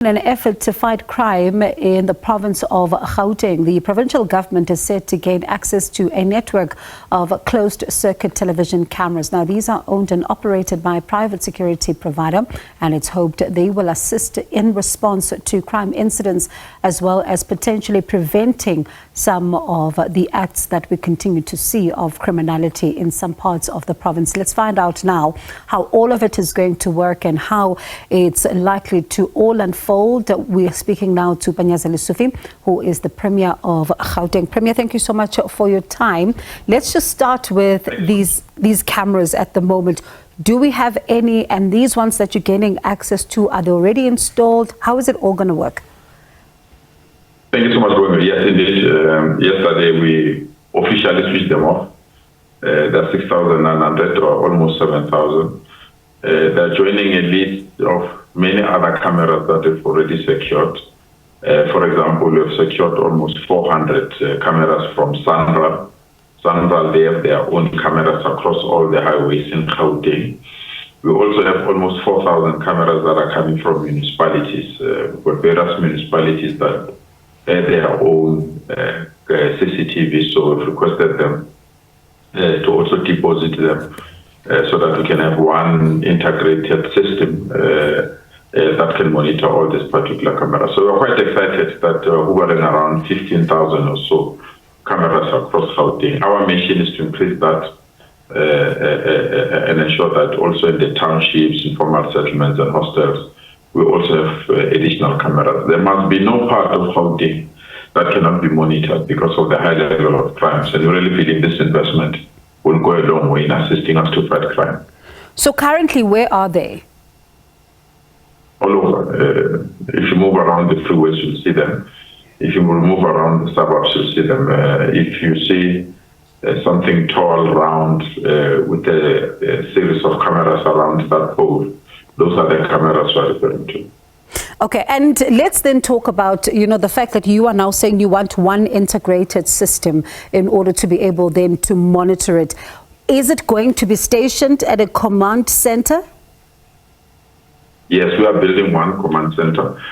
In an effort to fight crime in the province of Gauteng, the provincial government is set to gain access to a network of closed-circuit television cameras. Now, these are owned and operated by a private security provider, and it's hoped they will assist in response to crime incidents, as well as potentially preventing some of the acts that we continue to see of criminality in some parts of the province. Let's find out now how all of it is going to work and how it's likely to all unfold. We are speaking now to Panyaza Lesufi, who is the Premier of Gauteng. Premier, thank you so much for your time. Let's just start with these cameras at the moment. Do we have any, and these ones that you're gaining access to, are they already installed? How is it all going to work? Thank you so much, Romy. Yes, indeed. Yesterday we officially switched them off. That's 6,900 or almost 7,000. They're joining a list of many other cameras that we've already secured. For example, we've secured almost 400 cameras from Sandra. Sandra, they have their own cameras across all the highways in Gauteng. We also have almost 4,000 cameras that are coming from municipalities. We've got various municipalities that have their own CCTV, so we've requested them to also deposit them so that we can have one integrated system that can monitor all these particular cameras. So we're quite excited that hovering around 15,000 or so cameras across Gauteng. Our mission is to increase that and ensure that also in the townships, informal settlements and hostels, we also have additional cameras. There must be no part of Gauteng that cannot be monitored because of the high level of crimes. And we really believe this investment will go a long way in assisting us to fight crime. So currently, where are they? All over. If you move around the freeways, you'll see them. If you move around the suburbs, you'll see them. If you see something tall, round, with a series of cameras around that pole, those are the cameras we're referring to. Okay, and let's then talk about, the fact that you are now saying you want one integrated system in order to be able then to monitor it. Is it going to be stationed at a command center? Yes, we are building one command center,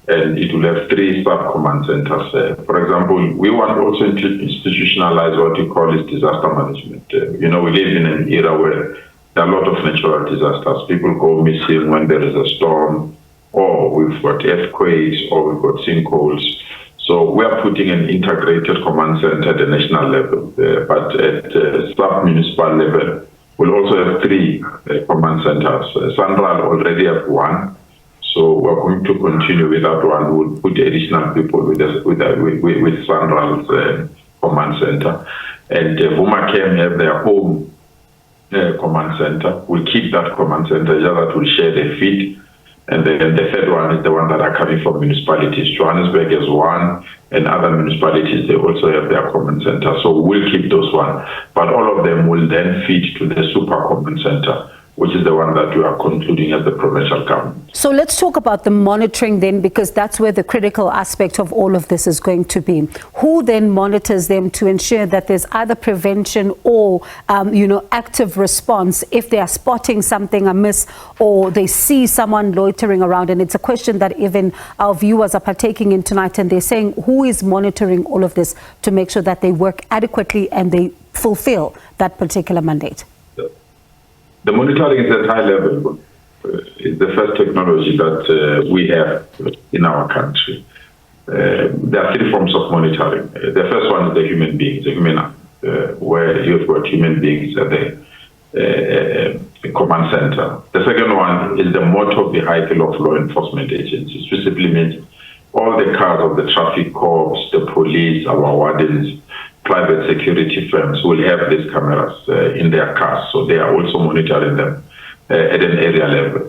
and it will have 3 sub-command centers. For example, we want also to institutionalize what we call is disaster management. We live in an era where there are a lot of natural disasters. People go missing when there is a storm, or we've got earthquakes, or we've got sinkholes. So we are putting an integrated command center at the national level, but at sub-municipal level, we'll also have 3 command centers. Sandra already have 1, so we're going to continue with that one. We'll put additional people with Sandra's command center. And Vumakem have their own command center. We'll keep that command center, just that we'll share the feed. And then the third one is the one that are coming from municipalities. Johannesburg is 1, and other municipalities, they also have their command center. So we'll keep those one. But all of them will then feed to the super command center, which is the one that we are concluding as the provincial government. So let's talk about the monitoring then, because that's where the critical aspect of all of this is going to be. Who then monitors them to ensure that there's either prevention or, active response if they are spotting something amiss or they see someone loitering around? And it's a question that even our viewers are partaking in tonight, and they're saying, who is monitoring all of this to make sure that they work adequately and they fulfill that particular mandate? The monitoring is at high level. It's the first technology that we have in our country. There are 3 forms of monitoring. The first one is the human beings, where you've got human beings at the command center. The second one is the motor vehicle of law enforcement agencies, which simply means all the cars of the traffic corps, the police, our wardens, private security firms will have these cameras in their cars, so they are also monitoring them at an area level.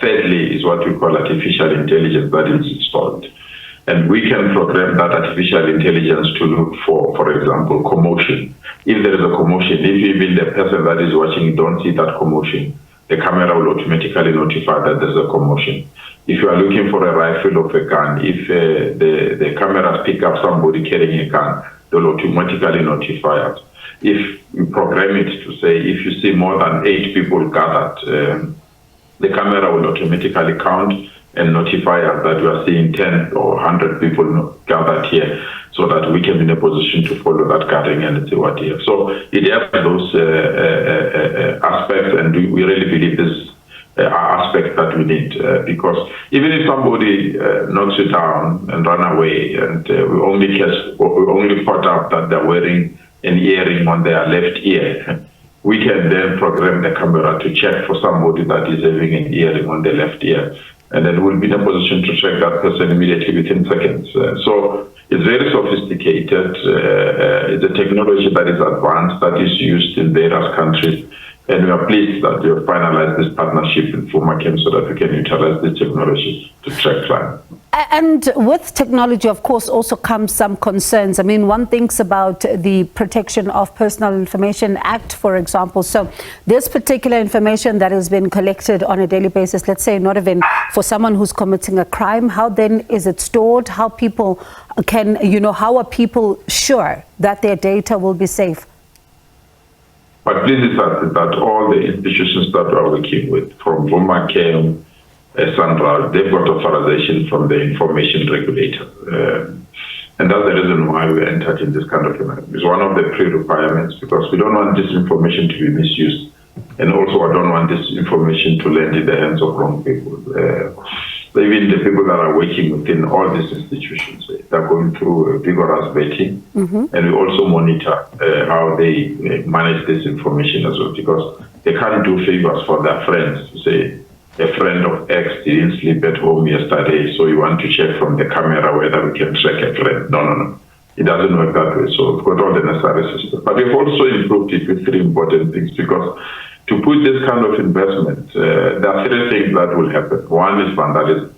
Thirdly is what we call artificial intelligence that is installed. And we can program that artificial intelligence to look for example, commotion. If there is a commotion, if even the person that is watching don't see that commotion, the camera will automatically notify that there's a commotion. If you are looking for a rifle or a gun, if the cameras pick up somebody carrying a gun, they'll automatically notify us. If you program it to say, if you see more than 8 people gathered, the camera will automatically count and notify us that we are seeing 10 or 100 people gathered here, so that we can be in a position to follow that gathering and see what here. So it has those aspects, and we really believe this aspect that we need, because even if somebody knocks you down and run away, and we only caught up that they're wearing an earring on their left ear, we can then program the camera to check for somebody that is having an earring on the left ear, and then we'll be in a position to track that person immediately within seconds. So it's very sophisticated. It's a technology that is advanced, that is used in various countries. And we are pleased that we have finalized this partnership with FUMACAM so that we can utilize this technology to track crime. And with technology, of course, also comes some concerns. I mean, one thinks about the Protection of Personal Information Act, for example. So this particular information that has been collected on a daily basis, let's say not even for someone who's committing a crime, how then is it stored? How people can, how are people sure that their data will be safe? But pleases us that all the institutions that we are working with, from FUMACAM, Sandra, they've got authorization from the information regulator. And that's the reason why we entered in this kind of thing. It's one of the pre-requirements, because we don't want this information to be misused. And also, I don't want this information to land in the hands of wrong people. Even the people that are working within all these institutions, they're going through vigorous vetting. And we also monitor how they manage this information as well, because they can't do favors for their friends. Say, a friend of X didn't sleep at home yesterday, so you want to check from the camera whether we can track a friend. No. It doesn't work that way. So we've got all the necessary systems. But we've also improved it with three important things, because to put this kind of investment, there are three things that will happen. One is vandalism.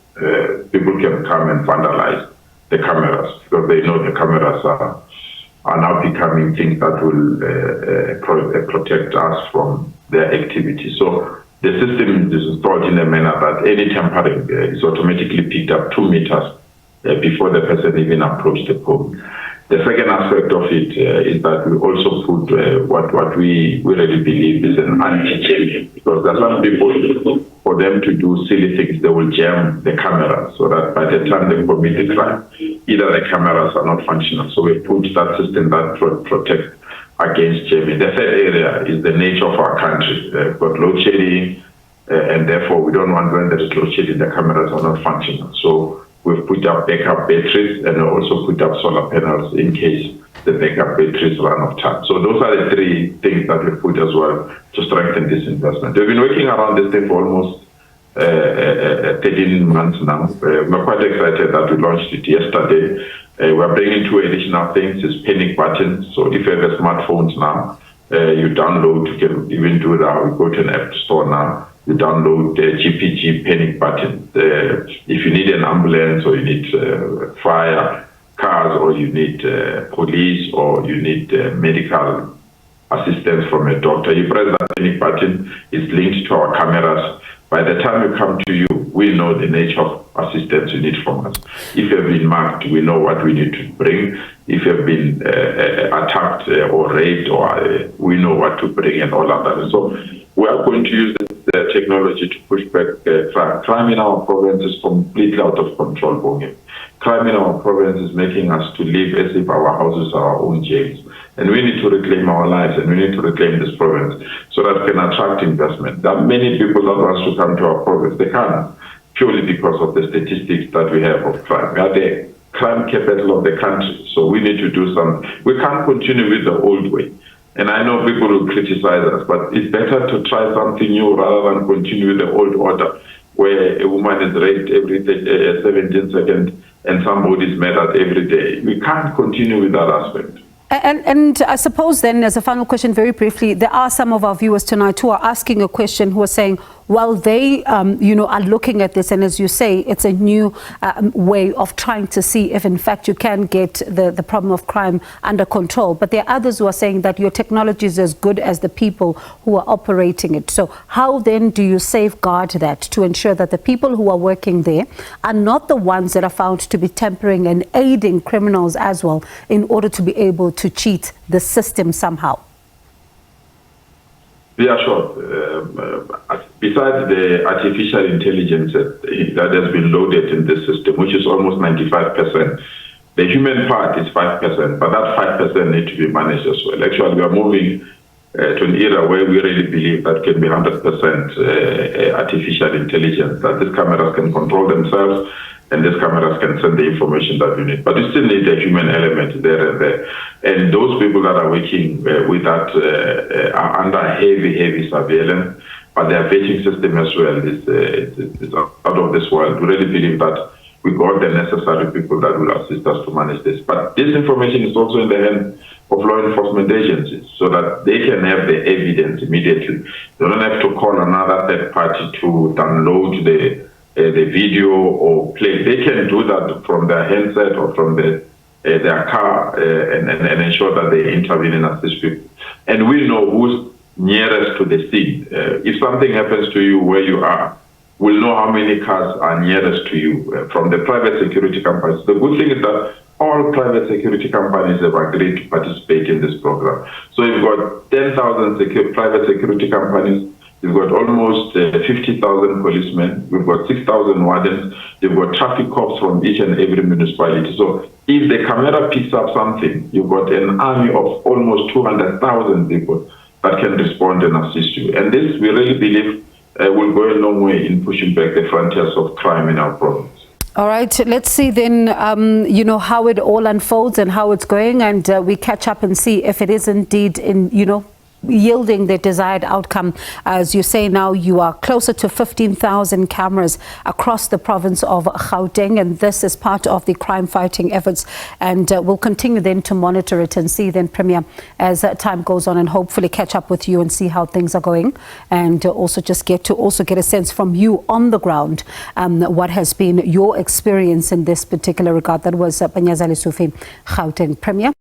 People can come and vandalize the cameras, because they know the cameras are now becoming things that will protect us from their activity. So the system is installed in a manner that any tampering is automatically picked up 2 meters before the person even approaches the pole. The second aspect of it is that we also put what we really believe is an anti-jamming, because there are some people, for them to do silly things, they will jam the camera, so that by the time they commit the crime, either the cameras are not functional. So we put that system that protects against jamming. The third area is the nature of our country. We've got load shedding, and therefore we don't want, when there is load shedding, the cameras are not functional. So we've put up backup batteries, and also put up solar panels in case the backup batteries run out of time. So those are the three things that we've put as well to strengthen this investment. We've been working around this thing for almost 13 months now. We're quite excited that we launched it yesterday. We're bringing 2 additional things. It's panic buttons. So if you have a smartphone now, you download, you can even do that. We go to an app store now. You download the GPG panic button. If you need an ambulance, or you need fire cars, or you need police, or you need medical assistance from a doctor, you press that panic button. It's linked to our cameras. By the time we come to you, we know the nature of assistance you need from us. If you have been marked, we know what we need to bring. If you have been attacked or raped, or we know what to bring, and all of that. So we are going to use the technology to push back crime. Crime in our province is completely out of control, Bongi. Crime in our province is making us to live as if our houses are our own jails. And we need to reclaim our lives, and we need to reclaim this province so that we can attract investment. There are many people that want to come to our province. They can't, purely because of the statistics that we have of crime. We are the crime capital of the country, so we need to do something. We can't continue with the old way. And I know people will criticize us, but it's better to try something new rather than continue with the old order, where a woman is raped every 17 seconds and somebody is murdered every day. We can't continue with that aspect. And I suppose then, as a final question, very briefly, there are some of our viewers tonight who are asking a question, who are saying, well, they, are looking at this, and as you say, it's a new way of trying to see if, in fact, you can get the problem of crime under control. But there are others who are saying that your technology is as good as the people who are operating it. So how then do you safeguard that to ensure that the people who are working there are not the ones that are found to be tampering and aiding criminals as well, in order to be able to cheat the system somehow? Yeah, sure. besides the artificial intelligence that has been loaded in this system, which is almost 95%, the human part is 5%, but that 5% needs to be managed as well. Actually, we are moving to an era where we really believe that can be 100% artificial intelligence, that these cameras can control themselves and these cameras can send the information that you need. But you still need a human element there and there. And those people that are working with that are under heavy surveillance, but their vetting system as well is out of this world. We really believe that we got the necessary people that will assist us to manage this. But this information is also in the hands of law enforcement agencies so that they can have the evidence immediately. They don't have to call another third party to download the video or play. They can do that from their handset or from their car and ensure that they intervene and assist people. And we know who's nearest to the scene. If something happens to you where you are, we'll know how many cars are nearest to you from the private security companies. The good thing is that all private security companies have agreed to participate in this program. So you've got 10,000 private security companies, you've got almost 50,000 policemen, we've got 6,000 wardens, you've got traffic cops from each and every municipality. So if the camera picks up something, you've got an army of almost 200,000 people that can respond and assist you. And this, we really believe, will go a long way in pushing back the frontiers of crime in our province. All right, let's see then, how it all unfolds and how it's going, and we catch up and see if it is indeed yielding the desired outcome. As you say now, you are closer to 15,000 cameras across the province of Gauteng, and this is part of the crime fighting efforts, and we'll continue then to monitor it and see then, Premier, as time goes on, and hopefully catch up with you and see how things are going, and also just get a sense from you on the ground what has been your experience in this particular regard. That was Panyaza Lesufi, Gauteng Premier.